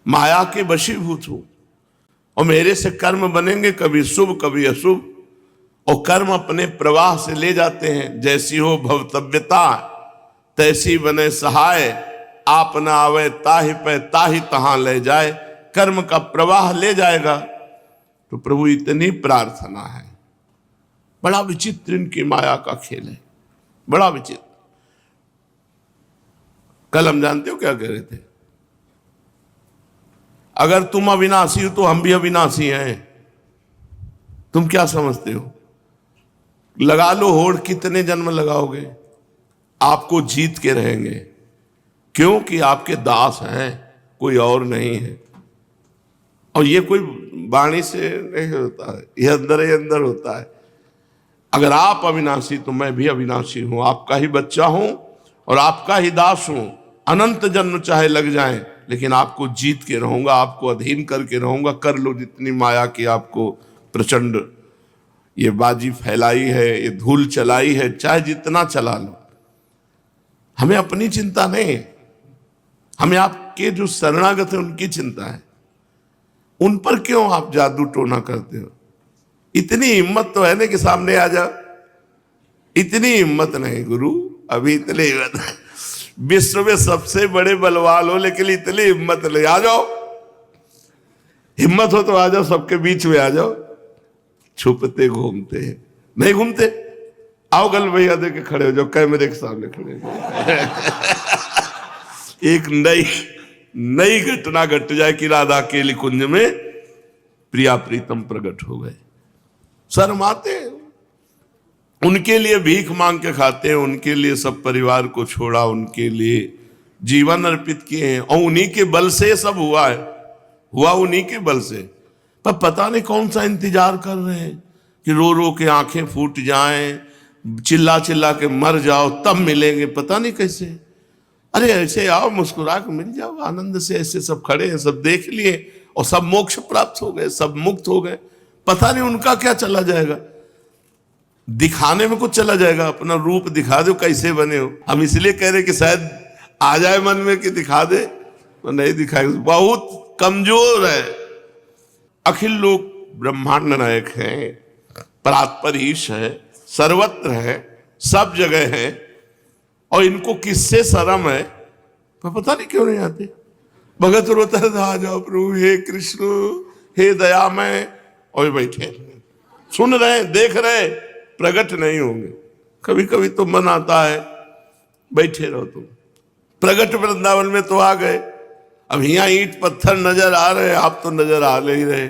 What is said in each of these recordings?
माया के वशीभूत हूं और मेरे से कर्म बनेंगे कभी शुभ कभी अशुभ, और कर्म अपने प्रवाह से ले जाते हैं। जैसी हो भवतव्यता तैसी बने सहाय, आप न आवे ताहि पे ताहि तहां ले जाए। कर्म का प्रवाह ले जाएगा। तो प्रभु इतनी प्रार्थना है। बड़ा विचित्र इनकी माया का खेल है, बड़ा विचित्र। कल हम जानते हो क्या कह रहे थे? अगर तुम अविनाशी हो तो हम भी अविनाशी हैं। तुम क्या समझते हो? लगा लो होड़, कितने जन्म लगाओगे, आपको जीत के रहेंगे, क्योंकि आपके दास हैं, कोई और नहीं है। और ये कोई वाणी से नहीं होता है, ये अंदर ही अंदर होता है। अगर आप अविनाशी तो मैं भी अविनाशी हूं, आपका ही बच्चा हूं और आपका ही दास हूं। अनंत जन्म चाहे लग जाएं, लेकिन आपको जीत के रहूंगा, आपको अधीन करके रहूंगा। कर लो जितनी माया की आपको प्रचंड ये बाजी फैलाई है, ये धूल चलाई है, चाहे जितना चला लो। हमें अपनी चिंता नहीं, हमें आपके जो शरणागत है उनकी चिंता है। उन पर क्यों आप जादू टोना करते हो? इतनी हिम्मत तो है ना कि सामने आ जाओ। इतनी हिम्मत नहीं गुरु, अभी इतनी हिम्मत। विश्व में सबसे बड़े बलवान हो, लेकिन इतनी हिम्मत नहीं। आ जाओ, हिम्मत हो तो आ जाओ, सबके बीच में आ जाओ। छुपते घूमते हैं, नहीं घूमते। आओ गल भैया दे के खड़े हो जाओ, कैमरे के सामने खड़े हो एक नई घटना घट जाए कि राधा के कुंज में प्रिया प्रीतम प्रकट हो गए। शर्माते हैं, उनके लिए भीख मांग के खाते हैं, उनके लिए सब परिवार को छोड़ा, उनके लिए जीवन अर्पित किए हैं, और उन्हीं के बल से सब हुआ है, हुआ उन्हीं के बल से। पर पता नहीं कौन सा इंतजार कर रहे हैं कि रो रो के आंखें फूट जाएं, चिल्ला चिल्ला के मर जाओ तब मिलेंगे, पता नहीं कैसे। अरे ऐसे आओ, मुस्कुरा के मिल जाओ आनंद से। ऐसे सब खड़े हैं, सब देख लिए और सब मोक्ष प्राप्त हो गए, सब मुक्त हो गए। पता नहीं उनका क्या चला जाएगा, दिखाने में कुछ चला जाएगा। अपना रूप दिखा दो कैसे बने हो। हम इसलिए कह रहे कि शायद आ जाए मन में कि दिखा दे, तो नहीं दिखाएगा, बहुत कमजोर है। अखिल लोक ब्रह्मांड नायक है, परात्पर ईश है, सर्वत्र है, सब जगह है, और इनको किससे शर्म है? पर पता नहीं क्यों नहीं आते। भगत रोता है, आ जाओ प्रभु, हे कृष्ण, हे दयामय, और बैठे सुन रहे, देख रहे, प्रकट नहीं होंगे। कभी कभी तो मन आता है बैठे रहो तुम। प्रकट वृंदावन में तो आ गए, अब यहाँ ईंट पत्थर नजर आ रहे, आप तो नजर आ नहीं रहे।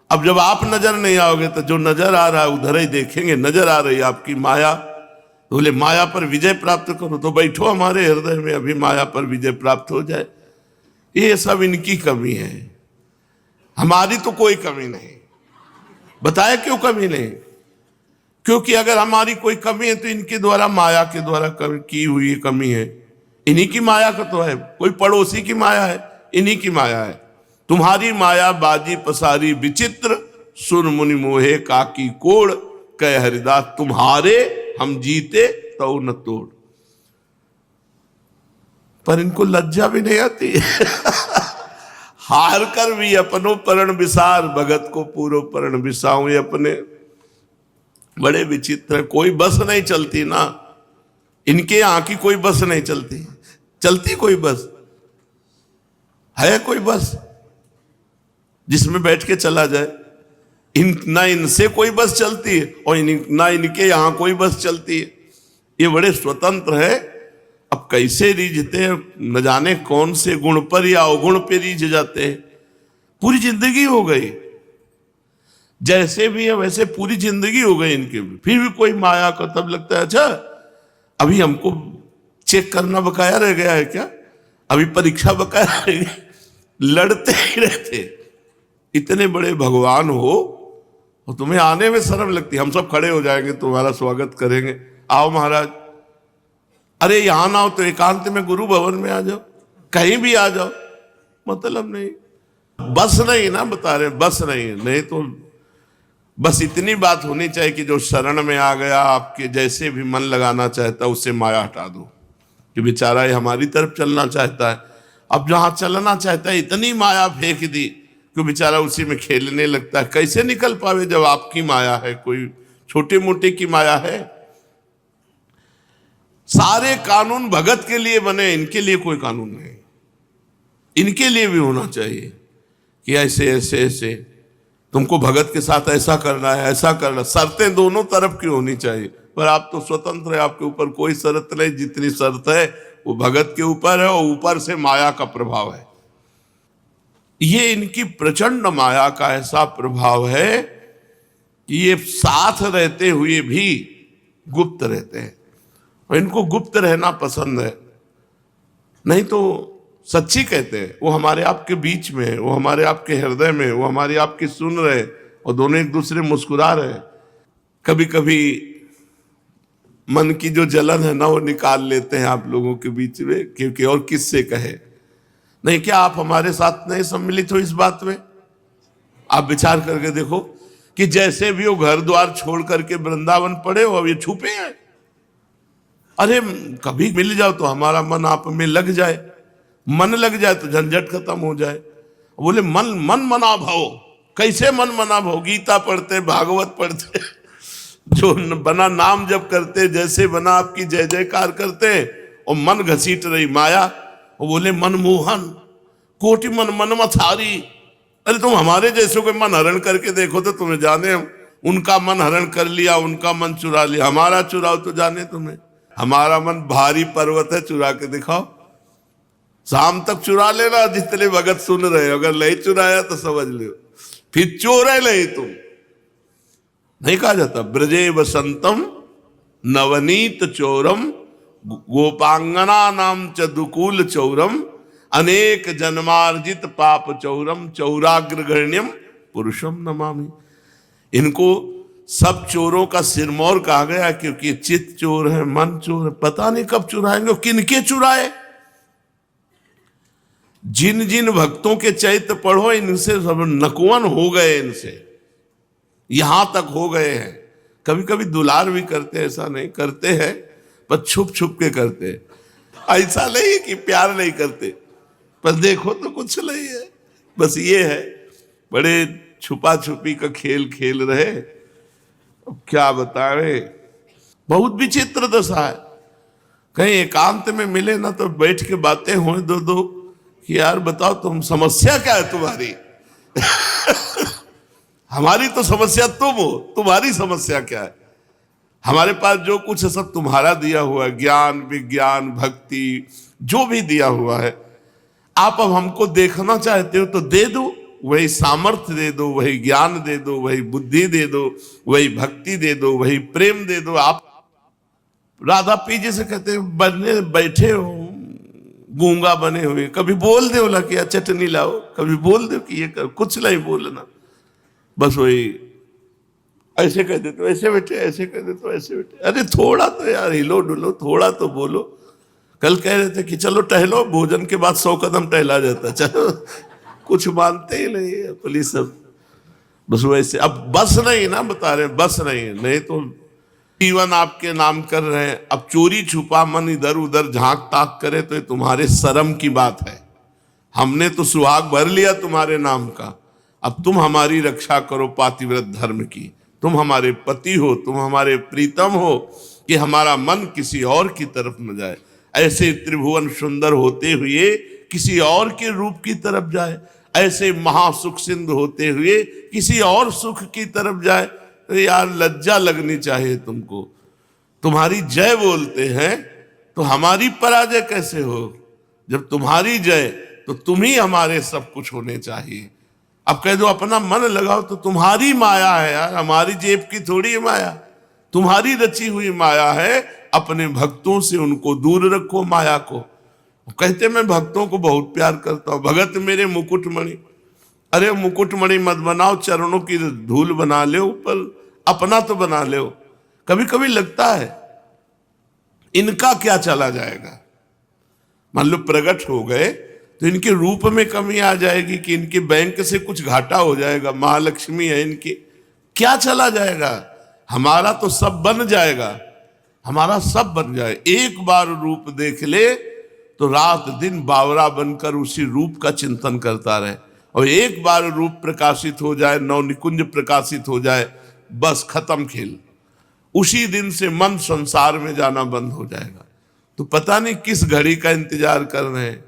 अब जब आप नजर नहीं आओगे तो जो नजर आ रहा है उधर ही देखेंगे। नजर आ रही आपकी माया, तो बोले माया पर विजय प्राप्त करो, तो बैठो हमारे हृदय में, अभी माया पर विजय प्राप्त हो जाए। ये सब इनकी कमी है, हमारी तो कोई कमी नहीं। बताया क्यों कमी नहीं? क्योंकि अगर हमारी कोई कमी है तो इनके द्वारा, माया के द्वारा की हुई कमी है। इन्हीं की माया का तो है, कोई पड़ोसी की माया है, इन्हीं की माया है। तुम्हारी माया बाजी पसारी विचित्र, सुन मुनि मोहे काकी कोड़, कह हरिदास तुम्हारे हम जीते तो न तोड़। पर इनको लज्जा भी नहीं आती हार कर भी अपनो परण विसार, भगत को पूरो परण विसाऊं। ये अपने बड़े विचित्र, कोई बस नहीं चलती ना इनके यहाँ की, कोई बस नहीं चलती। चलती कोई बस है? कोई बस जिसमें बैठ के चला जाए? ना इनसे कोई बस चलती है और ना इनके यहाँ कोई बस चलती है। ये बड़े स्वतंत्र है। अब कैसे रीझते हैं, न जाने कौन से गुण पर या अवगुण पे रीझ जाते हैं। पूरी जिंदगी हो गई, जैसे भी है वैसे पूरी जिंदगी हो गई इनके, फिर भी कोई माया का। तब लगता है अच्छा अभी हमको चेक करना बकाया रह गया है क्या, अभी परीक्षा बकाया रह गई। लड़ते ही रहते। इतने बड़े भगवान हो और तुम्हें आने में शर्म लगती। हम सब खड़े हो जाएंगे, तुम्हारा स्वागत करेंगे, आओ महाराज। अरे यहां ना हो तो एकांत में गुरु भवन में आ जाओ, कहीं भी आ जाओ, मतलब नहीं। बस नहीं ना बता रहे, बस नहीं तो बस इतनी बात होनी चाहिए कि जो शरण में आ गया, आपके जैसे भी मन लगाना चाहता है उससे माया हटा दो, कि बेचारा ये हमारी तरफ चलना चाहता है। अब जहां चलना चाहता है इतनी माया फेंक दी कि बेचारा उसी में खेलने लगता है। कैसे निकल पावे जब आपकी माया है, कोई छोटे मोटे की माया है। सारे कानून भगत के लिए बने, इनके लिए कोई कानून नहीं। इनके लिए भी होना चाहिए कि ऐसे ऐसे ऐसे तुमको भगत के साथ ऐसा करना है, ऐसा करना। शर्तें दोनों तरफ की होनी चाहिए, पर आप तो स्वतंत्र है, आपके ऊपर कोई शर्त नहीं। जितनी शर्त है वो भगत के ऊपर है और ऊपर से माया का प्रभाव है। ये इनकी प्रचंड माया का ऐसा प्रभाव है कि ये साथ रहते हुए भी गुप्त रहते हैं, और इनको गुप्त रहना पसंद है। नहीं तो सच्ची कहते हैं, वो हमारे आपके बीच में है, वो हमारे आपके हृदय में, वो हमारी आपकी सुन रहे, और दोनों एक दूसरे मुस्कुरा रहे। कभी कभी मन की जो जलन है ना वो निकाल लेते हैं आप लोगों के बीच में, क्योंकि और किससे कहे। नहीं, क्या आप हमारे साथ नहीं सम्मिलित हो इस बात में? आप विचार करके देखो कि जैसे भी वो घर द्वार छोड़ करके वृंदावन पड़े हो, अब ये छुपे हैं। अरे कभी मिल जाओ तो हमारा मन आप में लग जाए, मन लग जाए तो झंझट खत्म हो जाए। बोले मन मना भाव। कैसे मन मना भाव? गीता पढ़ते, भागवत पढ़ते, जो बना नाम जप करते, जैसे बना आपकी जय जयकार करते, और मन घसीट रही माया। वो बोले मनमोहन कोटि मन मन मथारी। अरे तुम हमारे जैसों के मन हरण करके देखो तो तुम्हें जाने। उनका मन हरण कर लिया, उनका मन चुरा लिया, हमारा चुराओ तो जाने तुम्हें। हमारा मन भारी पर्वत है, चुरा के दिखाओ। शाम तक चुरा लेना जितने भगत सुन रहे हो, अगर नहीं चुराया तो समझ लो फिर चोर है नहीं तुम। नहीं कहा जाता ब्रजे वसंतम नवनीत चोरम गोपांगना नाम च दुकूल चौरम अनेक जन्मार्जित पाप चौरम चौराग्रगण्यम पुरुषम नमामि। इनको सब चोरों का सिरमौर कहा गया, क्योंकि चित्त चोर है, मन चोर है। पता नहीं कब चुराएंगे, किनके चुराए। जिन जिन भक्तों के चैत्य पढ़ो, इनसे सब नकुवन हो गए, इनसे यहां तक हो गए हैं। कभी कभी दुलार भी करते हैं, ऐसा नहीं करते हैं, पर छुप छुप के करते हैं। ऐसा नहीं कि प्यार नहीं करते, पर देखो तो कुछ नहीं है। बस ये है, बड़े छुपा छुपी का खेल खेल रहे। अब क्या बतावे, बहुत विचित्र दशा है। कहीं एकांत में मिले ना तो बैठ के बातें हो दो दो कि यार बताओ तुम समस्या क्या है तुम्हारी। हमारी तो समस्या तुम हो, तुम्हारी समस्या क्या है। हमारे पास जो कुछ है सब तुम्हारा दिया हुआ है, ज्ञान विज्ञान भक्ति जो भी दिया हुआ है। आप अब हमको देखना चाहते हो तो दे दो, वही सामर्थ्य दे दो, वही ज्ञान दे दो, वही बुद्धि दे दो, वही भक्ति दे दो, वही प्रेम दे दो। आप राधा पी जैसे कहते हैं बनने बैठे हो गूंगा बने हुए, कभी बोल दो ला कि चटनी लाओ, कभी बोल दो कि ये कर, कुछ नहीं बोलना। बस वही ऐसे कह दे तो ऐसे बैठे, ऐसे कह दे तो ऐसे बैठे। अरे थोड़ा तो यार हिलो डुलो, थोड़ा तो बोलो। कल कह रहे थे कि चलो टहलो, भोजन के बाद 100 कदम टहला जाता। चलो कुछ मानते ही नहीं है पुलिस सब। बस वैसे अब बस नहीं ना, बता रहे बस नहीं तो जीवन आपके नाम कर रहे हैं। अब चोरी छुपा मन इधर उधर झांक ताक करे तो ये तुम्हारे शर्म की बात है। हमने तो सुहाग भर लिया तुम्हारे नाम का, अब तुम हमारी रक्षा करो पातिव्रत धर्म की। तुम हमारे पति हो, तुम हमारे प्रीतम हो, कि हमारा मन किसी और की तरफ न जाए। ऐसे त्रिभुवन सुंदर होते हुए किसी और के रूप की तरफ जाए, ऐसे महासुख सिंधु होते हुए किसी और सुख की तरफ जाए। तो यार लज्जा लगनी चाहिए तुमको। तुम्हारी जय बोलते हैं तो हमारी पराजय कैसे हो? जब तुम्हारी जय तो तुम ही हमारे सब कुछ होने चाहिए। अब कह दो अपना मन लगाओ तो तुम्हारी माया है यार, हमारी जेब की थोड़ी माया, तुम्हारी रची हुई माया है। अपने भक्तों से उनको दूर रखो माया को। कहते मैं भक्तों को बहुत प्यार करता हूं, भगत मेरे मुकुटमणि। अरे मुकुटमणि मत बनाओ, चरणों की धूल बना ले, ऊपर अपना तो बना ले। कभी कभी लगता है इनका क्या चला जाएगा। मान लो प्रकट हो गए तो इनके रूप में कमी आ जाएगी कि इनके बैंक से कुछ घाटा हो जाएगा। महालक्ष्मी है इनकी, क्या चला जाएगा? हमारा तो सब बन जाएगा, हमारा सब बन जाए। एक बार रूप देख ले तो रात दिन बावरा बनकर उसी रूप का चिंतन करता रहे। और एक बार रूप प्रकाशित हो जाए, नव निकुंज प्रकाशित हो जाए, बस खत्म खेल। उसी दिन से मन संसार में जाना बंद हो जाएगा। तो पता नहीं किस घड़ी का इंतजार कर रहे हैं।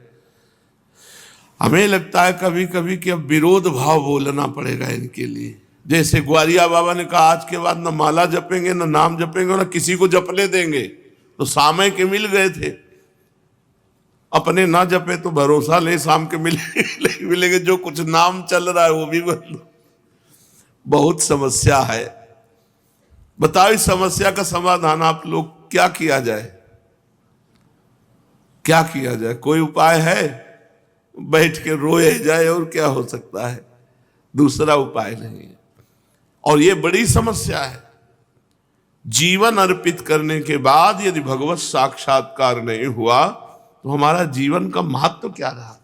हमें लगता है कभी कभी कि अब विरोध भाव बोलना पड़ेगा इनके लिए। जैसे ग्वारिया बाबा ने कहा, आज के बाद न माला जपेंगे, न नाम जपेंगे, न किसी को जपने देंगे। तो सामय के मिल गए थे, अपने ना जपे तो भरोसा ले शाम के मिलेंगे। जो कुछ नाम चल रहा है वो भी बंद। बहुत समस्या है। बताओ इस समस्या का समाधान आप लोग क्या किया जाए? क्या किया जाए? कोई उपाय है? बैठ के रोए जाए और क्या हो सकता है? दूसरा उपाय नहीं है। और ये बड़ी समस्या है। जीवन अर्पित करने के बाद यदि भगवत साक्षात्कार नहीं हुआ तो हमारा जीवन का महत्व क्या रहा?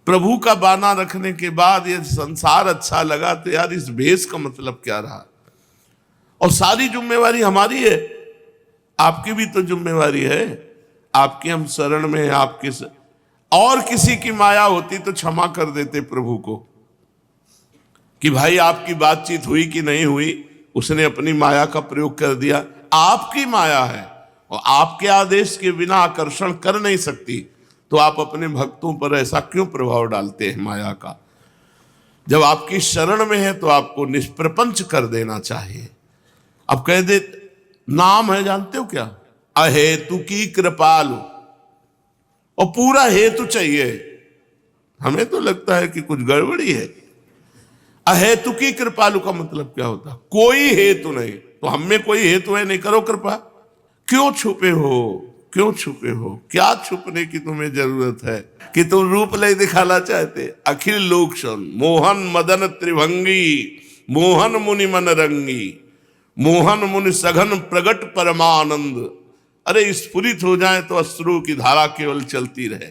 प्रभु का बाना रखने के बाद यदि संसार अच्छा लगा तो यार इस भेष का मतलब क्या रहा? और सारी जिम्मेवारी हमारी है, आपकी भी तो जिम्मेवारी है। आपकी हम शरण में हैं, आपके और किसी की माया होती तो क्षमा कर देते प्रभु को कि भाई आपकी बातचीत हुई कि नहीं हुई, उसने अपनी माया का प्रयोग कर दिया। आपकी माया है और आपके आदेश के बिना आकर्षण कर नहीं सकती, तो आप अपने भक्तों पर ऐसा क्यों प्रभाव डालते हैं माया का? जब आपकी शरण में है तो आपको निष्प्रपंच कर देना चाहिए। अब कह दे नाम है, जानते हो क्या? अहेतु की कृपालु, और पूरा हेतु चाहिए। हमें तो लगता है कि कुछ गड़बड़ी है। अहेतु की कृपालु का मतलब क्या होता? कोई हेतु नहीं। तो हम में कोई हेतु है, नहीं करो कृपा। क्यों छुपे हो? क्यों छुपे हो? क्या छुपने की तुम्हें जरूरत है कि तुम रूप नहीं दिखाना चाहते? अखिल लोक सुन मोहन मदन त्रिभंगी, मोहन मुनि मन रंगी, मोहन मुनि सघन प्रगट परमानंद। अरे स्फुरित हो जाए तो अश्रु की धारा केवल चलती रहे।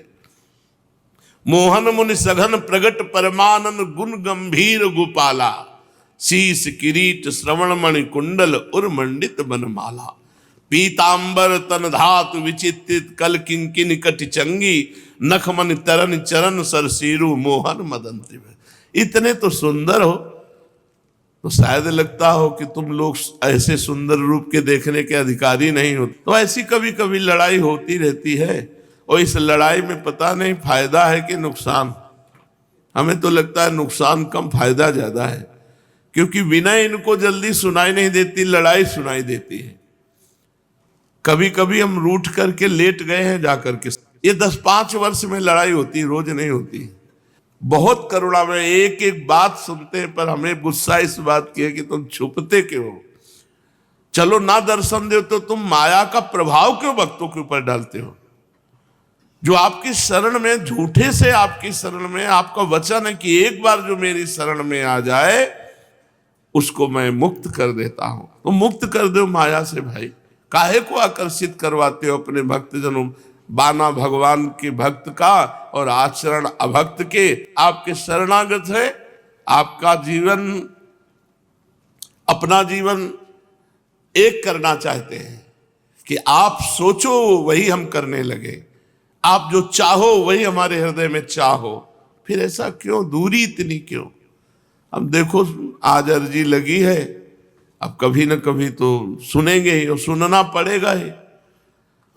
मोहन मुनि सघन प्रगट परमानंद, गुण गंभीर गोपाला, शीश किरीट श्रवण मणि कुंडल उर्मंडित बनमाला, पीतांबर तन धातु विचित्रित कल किंकिन कटि चंगी, नखमन तरन चरण सरसीरु मोहन मदन त्रिभंगी। इतने तो सुंदर हो तो शायद लगता हो कि तुम लोग ऐसे सुंदर रूप के देखने के अधिकारी नहीं हो। तो ऐसी कभी कभी लड़ाई होती रहती है, और इस लड़ाई में पता नहीं फायदा है कि नुकसान। हमें तो लगता है नुकसान कम, फायदा ज्यादा है, क्योंकि विनय इनको जल्दी सुनाई नहीं देती, लड़ाई सुनाई देती है। कभी कभी हम रूठ करके लेट गए हैं जाकर के। ये 10-5 वर्ष में लड़ाई होती, रोज नहीं होती। बहुत करुणा में एक एक बात सुनते हैं, पर हमें गुस्सा इस बात की है कि तुम छुपते क्यों हो? चलो ना दर्शन दो तो तुम माया का प्रभाव क्यों भक्तों के ऊपर डालते हो? जो आपकी शरण में, झूठे से आपकी शरण में, आपका वचन है कि एक बार जो मेरी शरण में आ जाए उसको मैं मुक्त कर देता हूं। तो मुक्त कर दो माया से भाई। काहे को आकर्षित करवाते हो अपने भक्तजनों? बाना भगवान के भक्त का और आचरण अभक्त के। आपके शरणागत है, आपका जीवन, अपना जीवन एक करना चाहते हैं कि आप सोचो वही हम करने लगे, आप जो चाहो वही हमारे हृदय में चाहो। फिर ऐसा क्यों? दूरी इतनी क्यों? अब देखो आज अर्जी लगी है, अब कभी ना कभी तो सुनेंगे ही और सुनना पड़ेगा ही।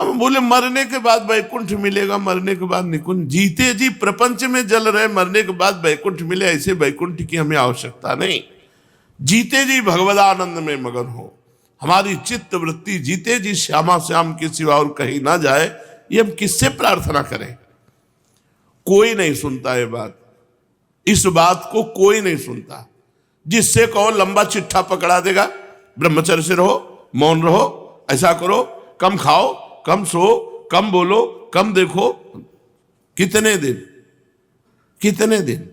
हम बोले मरने के बाद वैकुंठ मिलेगा, मरने के बाद निकुंज। जीते जी प्रपंच में जल रहे, मरने के बाद वैकुंठ मिले, ऐसे वैकुंठ की हमें आवश्यकता नहीं। जीते जी भगवदानंद में मगन हो, हमारी चित्त वृत्ति जीते जी श्यामा श्याम के सिवा और कहीं ना जाए। ये हम किससे प्रार्थना करें? कोई नहीं सुनता ये बात, इस बात को कोई नहीं सुनता। जिससे कहो लंबा चिट्ठा पकड़ा देगा, ब्रह्मचर्य से रहो, मौन रहो, ऐसा करो, कम खाओ, कम सो, कम बोलो, कम देखो। कितने दिन, कितने दिन?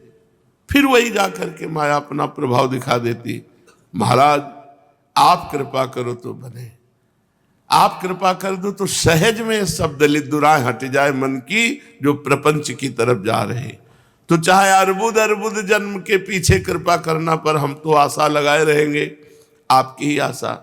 फिर वही जाकर के माया अपना प्रभाव दिखा देती। महाराज आप कृपा करो तो बने, आप कृपा कर दो तो सहज में सब दलित दुराएं हट जाए मन की, जो प्रपंच की तरफ जा रहे। तो चाहे अर्बुद अर्बुद जन्म के पीछे कृपा करना, पर हम तो आशा लगाए रहेंगे, आपकी ही आशा।